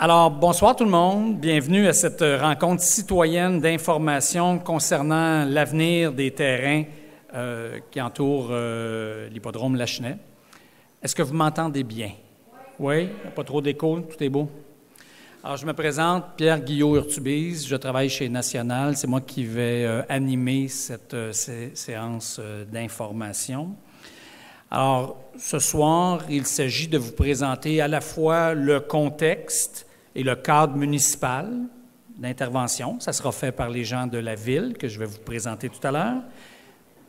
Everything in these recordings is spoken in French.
Alors, bonsoir tout le monde. Bienvenue à cette rencontre citoyenne d'information concernant l'avenir des terrains qui entourent l'hippodrome Lachenay. Est-ce que vous m'entendez bien? Oui? Pas trop d'écho? Tout est beau? Alors, je me présente, Pierre Guillot-Urtubise. Je travaille chez National. C'est moi qui vais animer cette séance d'information. Alors, ce soir, il s'agit de vous présenter à la fois le contexte et le cadre municipal d'intervention. Ça sera fait par les gens de la ville que je vais vous présenter tout à l'heure,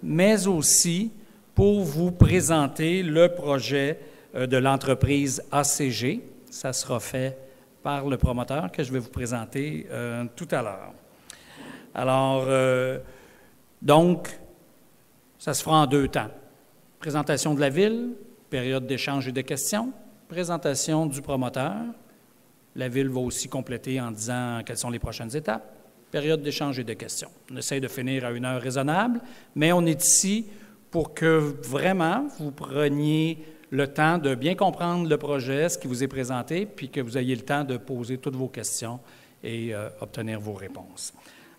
mais aussi pour vous présenter le projet de l'entreprise ACG. Ça sera fait par le promoteur que je vais vous présenter tout à l'heure. Alors, donc, ça se fera en deux temps. Présentation de la ville, période d'échange et de questions, présentation du promoteur. La ville va aussi compléter en disant quelles sont les prochaines étapes, période d'échange et de questions. On essaie de finir à une heure raisonnable, mais on est ici pour que vraiment vous preniez le temps de bien comprendre le projet, ce qui vous est présenté, puis que vous ayez le temps de poser toutes vos questions et obtenir vos réponses.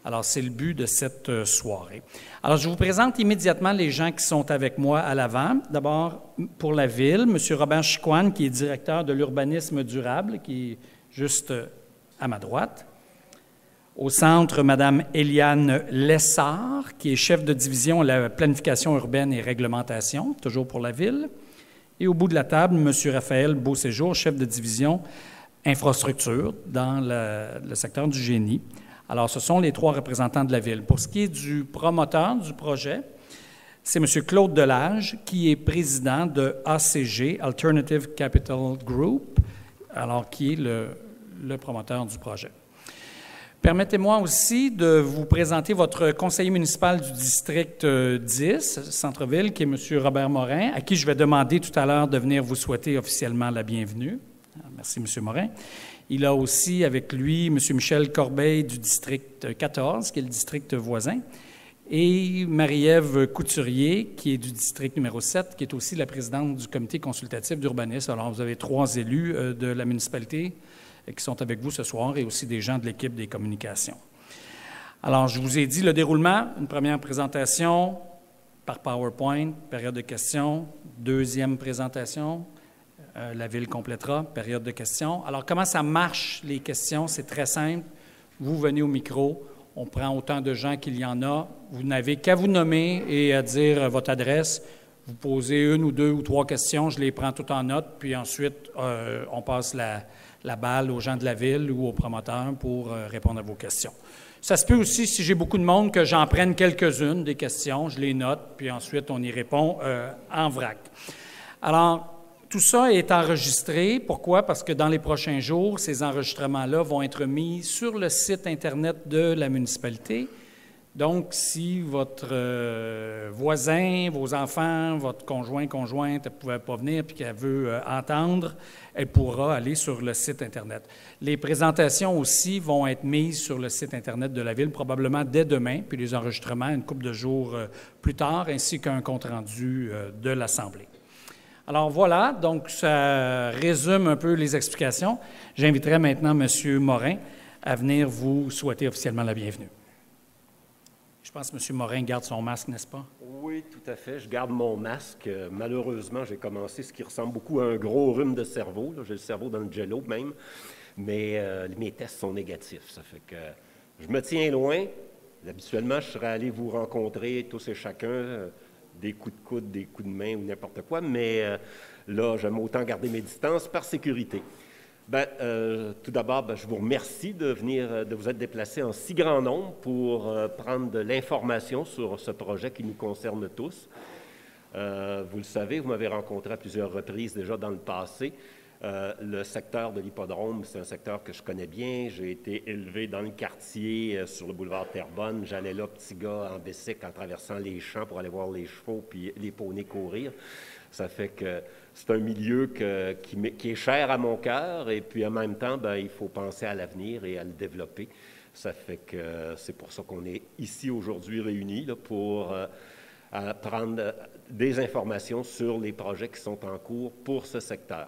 Alors, c'est le but de cette soirée. Alors, je vous présente immédiatement les gens qui sont avec moi à l'avant. D'abord, pour la Ville, M. Robert Chicoine, qui est directeur de l'urbanisme durable, qui est juste à ma droite. Au centre, Mme Eliane Lessard, qui est chef de division à la planification urbaine et réglementation, toujours pour la Ville. Et au bout de la table, M. Raphaël Beauséjour, chef de division infrastructure dans le secteur du génie. Alors, ce sont les trois représentants de la Ville. Pour ce qui est du promoteur du projet, c'est M. Claude Delage, qui est président de ACG, Alternative Capital Group, alors qui est le promoteur du projet. Permettez-moi aussi de vous présenter votre conseiller municipal du district 10, centre-ville, qui est M. Robert Morin, à qui je vais demander tout à l'heure de venir vous souhaiter officiellement la bienvenue. Merci, M. Morin. Il a aussi avec lui M. Michel Corbeil du district 14, qui est le district voisin, et Marie-Ève Couturier, qui est du district numéro 7, qui est aussi la présidente du comité consultatif d'urbanisme. Alors, vous avez trois élus de la municipalité qui sont avec vous ce soir et aussi des gens de l'équipe des communications. Alors, je vous ai dit le déroulement, une première présentation par PowerPoint, période de questions, deuxième présentation, la Ville complétera, période de questions. Alors, comment ça marche, les questions? C'est très simple. Vous venez au micro, on prend autant de gens qu'il y en a. Vous n'avez qu'à vous nommer et à dire votre adresse. Vous posez une ou deux ou trois questions, je les prends toutes en note, puis ensuite, on passe la balle aux gens de la Ville ou aux promoteurs pour répondre à vos questions. Ça se peut aussi, si j'ai beaucoup de monde, que j'en prenne quelques-unes des questions, je les note, puis ensuite, on y répond en vrac. Alors, tout ça est enregistré. Pourquoi? Parce que dans les prochains jours, ces enregistrements-là vont être mis sur le site Internet de la municipalité. Donc, si votre voisin, vos enfants, votre conjoint, conjointe ne pouvait pas venir et qu'elle veut entendre, elle pourra aller sur le site Internet. Les présentations aussi vont être mises sur le site Internet de la Ville, probablement dès demain, puis les enregistrements une couple de jours plus tard, ainsi qu'un compte-rendu de l'Assemblée. Alors voilà, donc ça résume un peu les explications. J'inviterai maintenant M. Morin à venir vous souhaiter officiellement la bienvenue. Je pense que M. Morin garde son masque, n'est-ce pas? Oui, tout à fait. Je garde mon masque. Malheureusement, j'ai commencé ce qui ressemble beaucoup à un gros rhume de cerveau. J'ai le cerveau dans le jello même, mais mes tests sont négatifs. Ça fait que je me tiens loin. Habituellement, je serais allé vous rencontrer tous et chacun, des coups de coude, des coups de main ou n'importe quoi, mais là, j'aime autant garder mes distances par sécurité. Tout d'abord, je vous remercie de vous être déplacé en si grand nombre pour prendre de l'information sur ce projet qui nous concerne tous. Vous le savez, vous m'avez rencontré à plusieurs reprises déjà dans le passé. Le secteur de l'hippodrome, c'est un secteur que je connais bien. J'ai été élevé dans le quartier sur le boulevard Terrebonne. J'allais là, petit gars, en bicycle, en traversant les champs pour aller voir les chevaux puis les poneys courir. Ça fait que c'est un milieu qui est cher à mon cœur et puis en même temps, il faut penser à l'avenir et à le développer. Ça fait que c'est pour ça qu'on est ici aujourd'hui réunis là, pour prendre des informations sur les projets qui sont en cours pour ce secteur.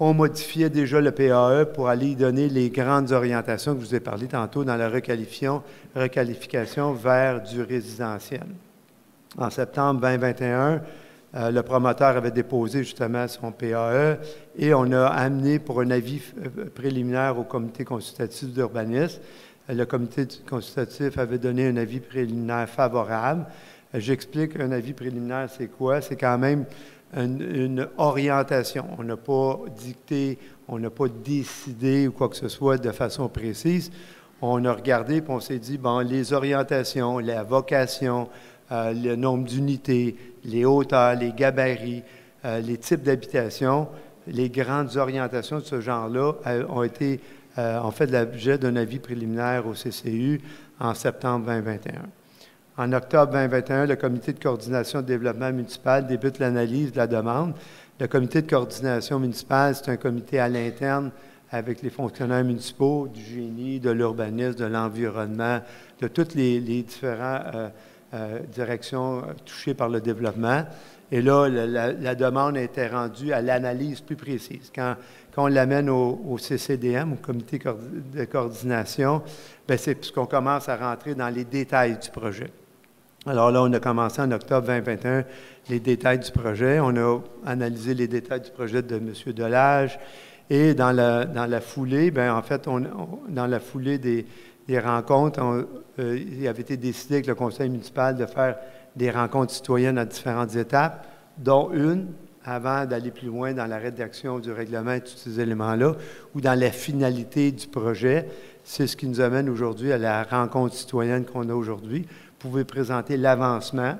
On modifiait déjà le PAE pour aller y donner les grandes orientations que je vous ai parlé tantôt dans la requalification vers du résidentiel. En septembre 2021, le promoteur avait déposé justement son PAE et on a amené pour un avis préliminaire au comité consultatif d'urbanisme. Le comité consultatif avait donné un avis préliminaire favorable. J'explique un avis préliminaire, c'est quoi? C'est quand même une orientation. On n'a pas dicté, on n'a pas décidé ou quoi que ce soit de façon précise. On a regardé et on s'est dit, bon, les orientations, la vocation, le nombre d'unités, les hauteurs, les gabarits, les types d'habitation, les grandes orientations de ce genre-là ont fait l'objet d'un avis préliminaire au CCU en septembre 2021. En octobre 2021, le comité de coordination de développement municipal débute l'analyse de la demande. Le comité de coordination municipale, c'est un comité à l'interne avec les fonctionnaires municipaux, du génie, de l'urbanisme, de l'environnement, de toutes les différentes directions touchées par le développement. Et là, la demande a été rendue à l'analyse plus précise. Quand on l'amène au CCDM, au comité de coordination, bien, c'est puisqu'on commence à rentrer dans les détails du projet. Alors là, on a commencé en octobre 2021 les détails du projet. On a analysé les détails du projet de M. Delage. Et dans la foulée, bien, en fait, dans la foulée des rencontres, il avait été décidé avec le conseil municipal de faire des rencontres citoyennes à différentes étapes, dont une avant d'aller plus loin dans la rédaction du règlement et tous ces éléments-là, ou dans la finalité du projet. C'est ce qui nous amène aujourd'hui à la rencontre citoyenne qu'on a aujourd'hui. Vous pouvez présenter l'avancement,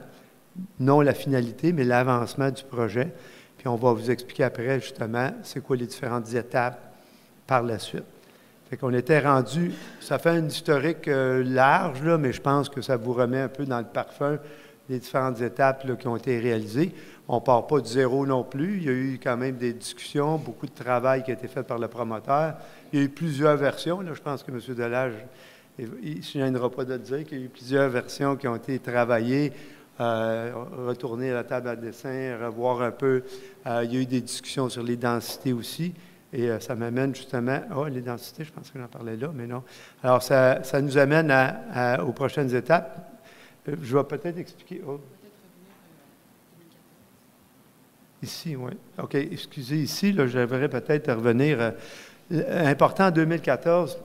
non la finalité, mais l'avancement du projet. Puis on va vous expliquer après, justement, c'est quoi les différentes étapes par la suite. Fait qu'on était rendu, ça fait un historique large, là, mais je pense que ça vous remet un peu dans le parfum des différentes étapes là, qui ont été réalisées. On ne part pas de zéro non plus. Il y a eu quand même des discussions, beaucoup de travail qui a été fait par le promoteur. Il y a eu plusieurs versions. Là, je pense que M. Delage, il ne se gênera pas de le dire qu'il y a eu plusieurs versions qui ont été travaillées, retourner à la table à dessin, revoir un peu. Il y a eu des discussions sur les densités aussi. Et ça m'amène justement... les densités, je pense que j'en parlais là, mais non. Alors, ça nous amène aux prochaines étapes. Je vais peut-être expliquer... Ici, oui. OK, excusez, ici, là, j'aimerais peut-être revenir. Important, en 2014,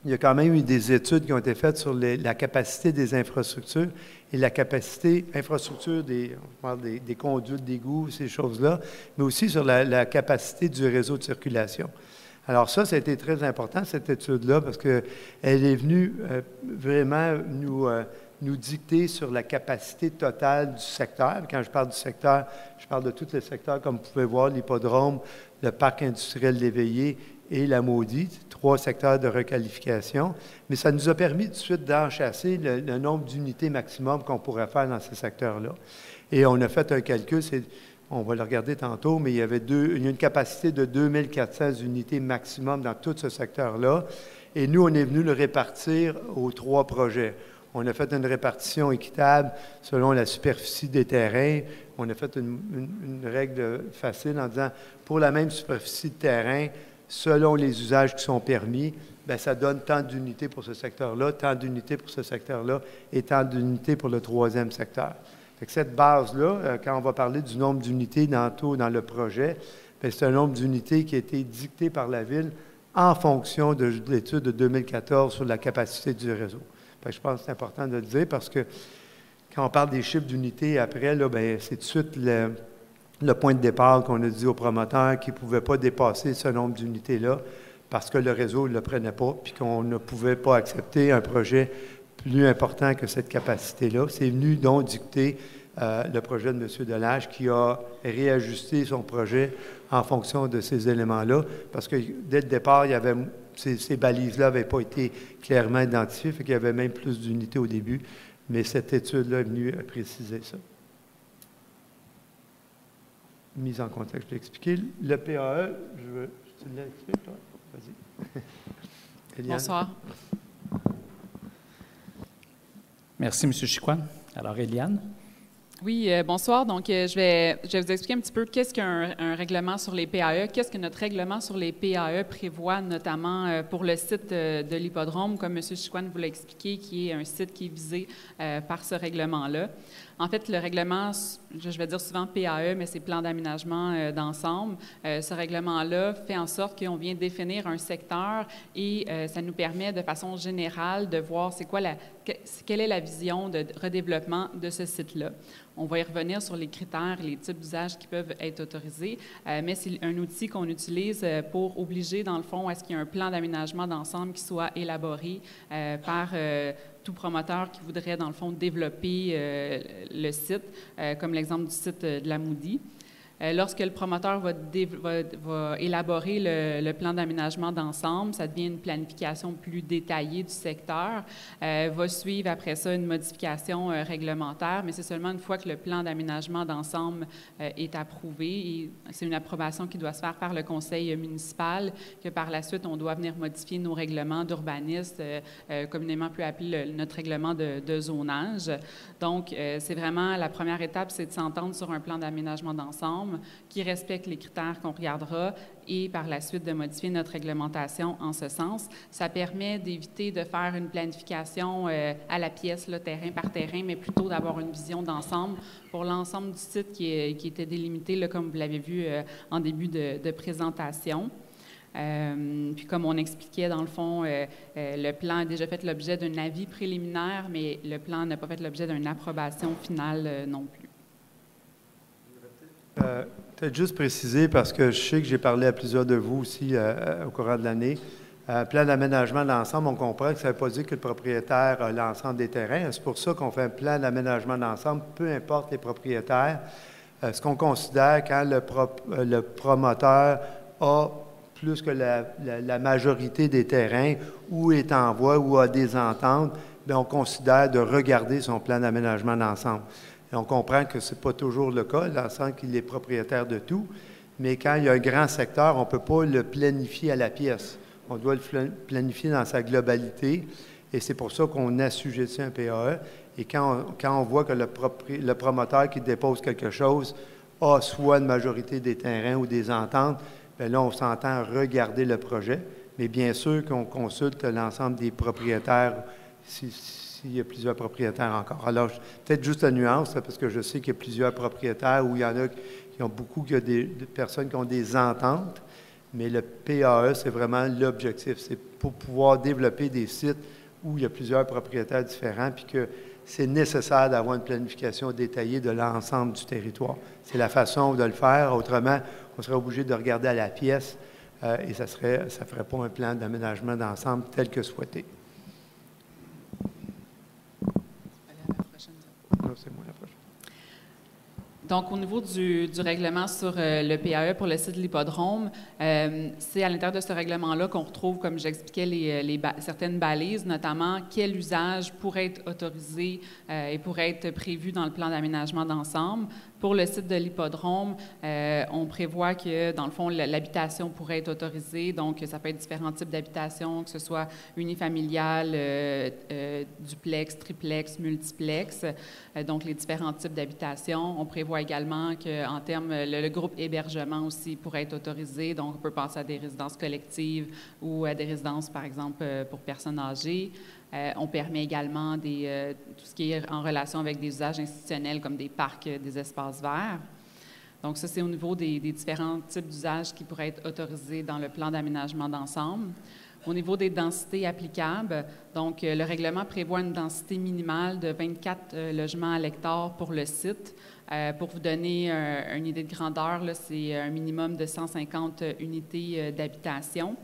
il y a quand même eu des études qui ont été faites sur la capacité des infrastructures et la capacité, infrastructure, on parle des conduites d'égouts, ces choses-là, mais aussi sur la capacité du réseau de circulation. Alors ça a été très important, cette étude-là, parce qu'elle est venue vraiment nous dicter sur la capacité totale du secteur. Quand je parle du secteur, je parle de tous les secteurs, comme vous pouvez voir, l'hippodrome, le parc industriel d'Éveillé et la Maudite, 3 secteurs de requalification. Mais ça nous a permis tout de suite d'enchasser le nombre d'unités maximum qu'on pourrait faire dans ces secteurs-là. Et on a fait un calcul, on va le regarder tantôt, mais il y a une capacité de 2400 unités maximum dans tout ce secteur-là. Et nous, on est venu le répartir aux 3 projets. On a fait une répartition équitable selon la superficie des terrains. On a fait une règle facile en disant, pour la même superficie de terrain, selon les usages qui sont permis, bien, ça donne tant d'unités pour ce secteur-là, tant d'unités pour ce secteur-là et tant d'unités pour le 3e secteur. Fait que cette base-là, quand on va parler du nombre d'unités dans le projet, bien, c'est un nombre d'unités qui a été dicté par la Ville en fonction de l'étude de 2014 sur la capacité du réseau. Fait que je pense que c'est important de le dire parce que quand on parle des chiffres d'unités après, là, bien, c'est tout de suite le point de départ qu'on a dit aux promoteurs qu'ils ne pouvaient pas dépasser ce nombre d'unités-là parce que le réseau ne le prenait pas puis qu'on ne pouvait pas accepter un projet plus important que cette capacité-là. C'est venu donc dicter le projet de M. Delage qui a réajusté son projet en fonction de ces éléments-là parce que dès le départ, il y avait, ces balises-là n'avaient pas été clairement identifiées, fait qu'il y avait même plus d'unités au début, mais cette étude-là est venue préciser ça. Mise en contexte, je l'ai expliqué. Le PAE, tu l'as expliqué, toi? Vas-y. Éliane. Bonsoir. Merci, M. Chicoine. Alors, Éliane. Oui, bonsoir. Donc, je vais vous expliquer un petit peu qu'est-ce qu'un règlement sur les PAE, qu'est-ce que notre règlement sur les PAE prévoit, notamment pour le site de l'hippodrome, comme M. Chicoine vous l'a expliqué, qui est un site qui est visé par ce règlement-là. En fait, le règlement, je vais dire souvent PAE, mais c'est plan d'aménagement d'ensemble. Ce règlement-là fait en sorte qu'on vient définir un secteur et ça nous permet de façon générale de voir quelle est la vision de redéveloppement de ce site-là. On va y revenir sur les critères, les types d'usages qui peuvent être autorisés, mais c'est un outil qu'on utilise pour obliger, dans le fond, à ce qu'il y ait un plan d'aménagement d'ensemble qui soit élaboré par tout promoteur qui voudrait, dans le fond, développer le site, comme l'exemple du site de la Moody. Lorsque le promoteur va élaborer le plan d'aménagement d'ensemble, ça devient une planification plus détaillée du secteur. Va suivre après ça une modification réglementaire, mais c'est seulement une fois que le plan d'aménagement d'ensemble est approuvé, et c'est une approbation qui doit se faire par le conseil municipal, que par la suite, on doit venir modifier nos règlements d'urbanisme, communément plus appelé notre règlement de zonage. Donc, c'est vraiment la première étape, c'est de s'entendre sur un plan d'aménagement d'ensemble qui respecte les critères qu'on regardera et par la suite de modifier notre réglementation en ce sens. Ça permet d'éviter de faire une planification à la pièce, là, terrain par terrain, mais plutôt d'avoir une vision d'ensemble pour l'ensemble du site qui était délimité, là, comme vous l'avez vu en début de présentation. Puis comme on expliquait, dans le fond, le plan a déjà fait l'objet d'un avis préliminaire, mais le plan n'a pas fait l'objet d'une approbation finale non plus. Peut-être juste préciser, parce que je sais que j'ai parlé à plusieurs de vous aussi au courant de l'année. Plan d'aménagement d'ensemble, on comprend que ça ne veut pas dire que le propriétaire a l'ensemble des terrains. C'est pour ça qu'on fait un plan d'aménagement d'ensemble, peu importe les propriétaires. Ce qu'on considère quand le promoteur a plus que la majorité des terrains ou est en voie ou a des ententes, bien, on considère de regarder son plan d'aménagement d'ensemble. Et on comprend que ce n'est pas toujours le cas, dans le sens qu'il est propriétaire de tout, mais quand il y a un grand secteur, on ne peut pas le planifier à la pièce. On doit le planifier dans sa globalité, et c'est pour ça qu'on assujettit un PAE. Et quand on voit que le promoteur qui dépose quelque chose a soit une majorité des terrains ou des ententes, bien là, on s'entend regarder le projet, mais bien sûr qu'on consulte l'ensemble des propriétaires s'il y a plusieurs propriétaires encore. Alors, peut-être juste la nuance, parce que je sais qu'il y a plusieurs propriétaires où il y en a qui ont beaucoup, il y a des personnes qui ont des ententes, mais le PAE, c'est vraiment l'objectif. C'est pour pouvoir développer des sites où il y a plusieurs propriétaires différents, puis que c'est nécessaire d'avoir une planification détaillée de l'ensemble du territoire. C'est la façon de le faire. Autrement, on serait obligé de regarder à la pièce et ça ne ferait pas un plan d'aménagement d'ensemble tel que souhaité. C'est moi la prochaine. Donc, au niveau du règlement sur le PAE pour le site de l'hippodrome, c'est à l'intérieur de ce règlement-là qu'on retrouve, comme j'expliquais, certaines balises, notamment quel usage pourrait être autorisé et pourrait être prévu dans le plan d'aménagement d'ensemble. Pour le site de l'hippodrome, on prévoit que, dans le fond, l'habitation pourrait être autorisée. Donc, ça peut être différents types d'habitation, que ce soit unifamilial, duplex, triplex, multiplex. Donc, les différents types d'habitation. On prévoit également qu'en termes, le groupe hébergement aussi pourrait être autorisé. Donc, on peut penser à des résidences collectives ou à des résidences, par exemple, pour personnes âgées. On permet également tout ce qui est en relation avec des usages institutionnels comme des parcs, des espaces verts. Donc, ça, c'est au niveau des différents types d'usages qui pourraient être autorisés dans le plan d'aménagement d'ensemble. Au niveau des densités applicables, donc le règlement prévoit une densité minimale de 24 logements à l'hectare pour le site. Pour vous donner une idée de grandeur, c'est un minimum de 150 unités d'habitation.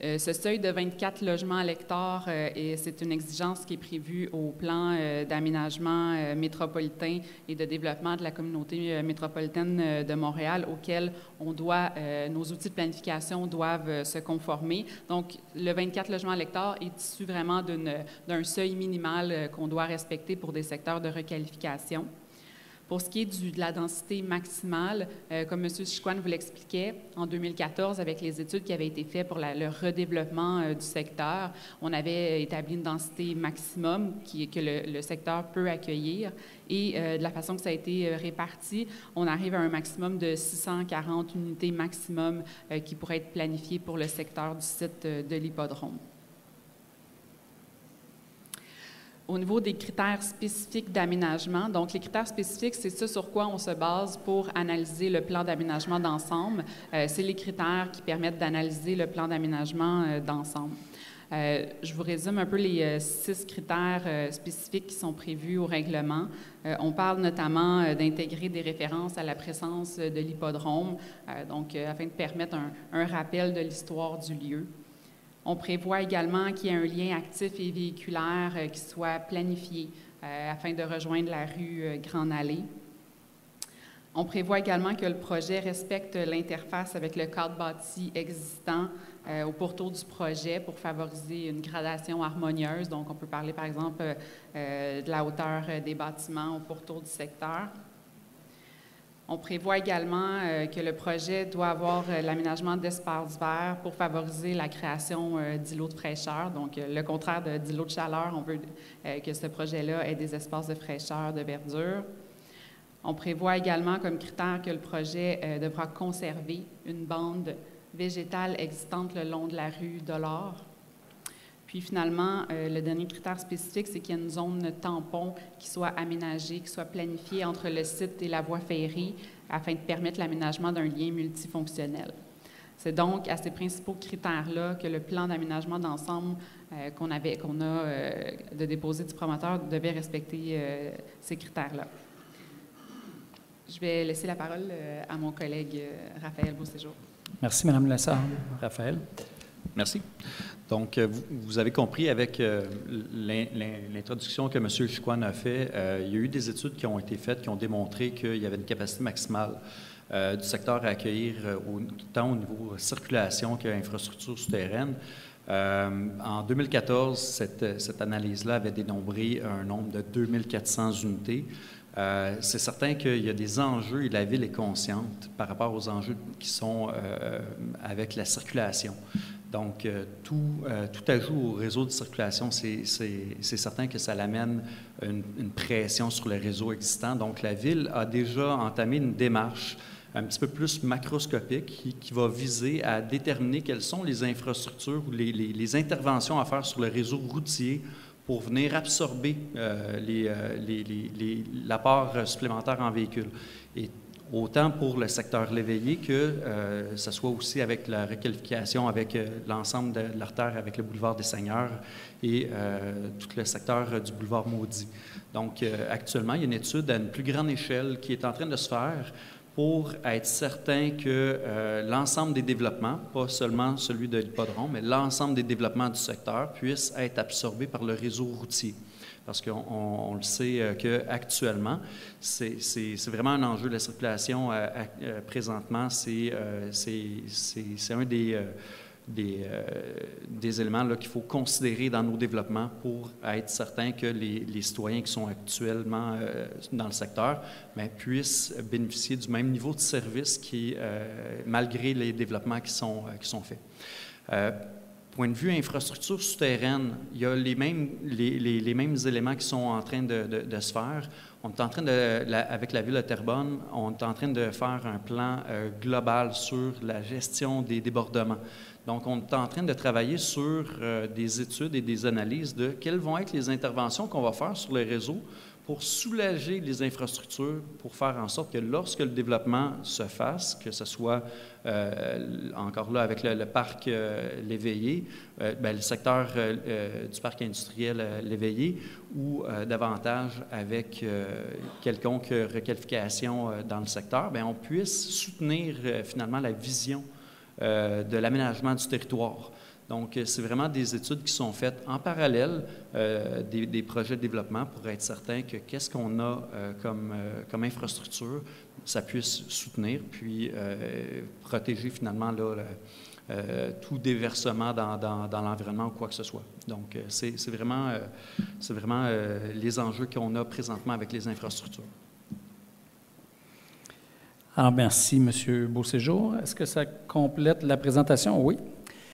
Ce seuil de 24 logements à l'hectare, c'est une exigence qui est prévue au plan d'aménagement métropolitain et de développement de la communauté métropolitaine de Montréal, auquel nos outils de planification doivent se conformer. Donc, le 24 logements à l'hectare est issu vraiment d'un seuil minimal qu'on doit respecter pour des secteurs de requalification. Pour ce qui est de la densité maximale, comme M. Chicoine vous l'expliquait, en 2014, avec les études qui avaient été faites pour le redéveloppement du secteur, on avait établi une densité maximum que le secteur peut accueillir. Et de la façon que ça a été réparti, on arrive à un maximum de 640 unités maximum qui pourraient être planifiées pour le secteur du site de l'hippodrome. Au niveau des critères spécifiques d'aménagement, donc les critères spécifiques, c'est ce sur quoi on se base pour analyser le plan d'aménagement d'ensemble. C'est les critères qui permettent d'analyser le plan d'aménagement d'ensemble. Je vous résume un peu les 6 critères spécifiques qui sont prévus au règlement. On parle notamment d'intégrer des références à la présence de l'hippodrome, afin de permettre un rappel de l'histoire du lieu. On prévoit également qu'il y ait un lien actif et véhiculaire qui soit planifié afin de rejoindre la rue Grande Allée. On prévoit également que le projet respecte l'interface avec le cadre bâti existant au pourtour du projet pour favoriser une gradation harmonieuse. Donc, on peut parler, par exemple, de la hauteur des bâtiments au pourtour du secteur. On prévoit également que le projet doit avoir l'aménagement d'espaces verts pour favoriser la création d'îlots de fraîcheur. Donc, le contraire d'îlots de chaleur, on veut que ce projet-là ait des espaces de fraîcheur, de verdure. On prévoit également comme critère que le projet devra conserver une bande végétale existante le long de la rue Dollard. Puis finalement, le dernier critère spécifique, c'est qu'il y a une zone tampon qui soit aménagée, qui soit planifiée entre le site et la voie ferrée afin de permettre l'aménagement d'un lien multifonctionnel. C'est donc à ces principaux critères-là que le plan d'aménagement d'ensemble qu'on a de déposer du promoteur devait respecter ces critères-là. Je vais laisser la parole à mon collègue Raphaël Beauséjour. Merci, Mme Lessard. Raphaël. Merci. Donc, vous avez compris avec l'introduction que M. Chicoine a fait, il y a eu des études qui ont été faites qui ont démontré qu'il y avait une capacité maximale du secteur à accueillir tant au niveau circulation qu'infrastructure souterraine. En 2014, cette analyse-là avait dénombré un nombre de 2400 unités. C'est certain qu'il y a des enjeux et la Ville est consciente par rapport aux enjeux qui sont avec la circulation. Donc, tout ajout au réseau de circulation, c'est certain que ça l'amène une pression sur le réseau existant. Donc, la Ville a déjà entamé une démarche un petit peu plus macroscopique qui va viser à déterminer quelles sont les infrastructures ou les interventions à faire sur le réseau routier pour venir absorber l'apport supplémentaire en véhicules. Et autant pour le secteur Léveillé que ce soit aussi avec la requalification avec l'ensemble de l'artère avec le boulevard des Seigneurs et tout le secteur du boulevard Maudit. Donc, actuellement, il y a une étude à une plus grande échelle qui est en train de se faire pour être certain que l'ensemble des développements, pas seulement celui de l'hippodrome, mais l'ensemble des développements du secteur puissent être absorbés par le réseau routier. Parce qu'on le sait qu'actuellement, c'est vraiment un enjeu de la circulation présentement. C'est un des éléments qu'il faut considérer dans nos développements pour être certain que les citoyens qui sont actuellement dans le secteur puissent bénéficier du même niveau de service malgré les développements qui sont faits. Point de vue infrastructure souterraine, il y a les mêmes éléments qui sont en train de se faire. On est en train avec la Ville de Terrebonne, on est en train de faire un plan global sur la gestion des débordements. Donc, on est en train de travailler sur des études et des analyses de quelles vont être les interventions qu'on va faire sur les réseaux pour soulager les infrastructures, pour faire en sorte que lorsque le développement se fasse, que ce soit encore là avec le parc Léveillé, le secteur du parc industriel Léveillé, ou davantage avec quelconque requalification dans le secteur, on puisse soutenir finalement la vision de l'aménagement du territoire. Donc, c'est vraiment des études qui sont faites en parallèle des projets de développement pour être certain que qu'est-ce qu'on a comme infrastructure, ça puisse soutenir, puis protéger finalement tout déversement dans l'environnement ou quoi que ce soit. Donc, c'est vraiment les enjeux qu'on a présentement avec les infrastructures. Alors, merci, M. Beauséjour. Est-ce que ça complète la présentation? Oui.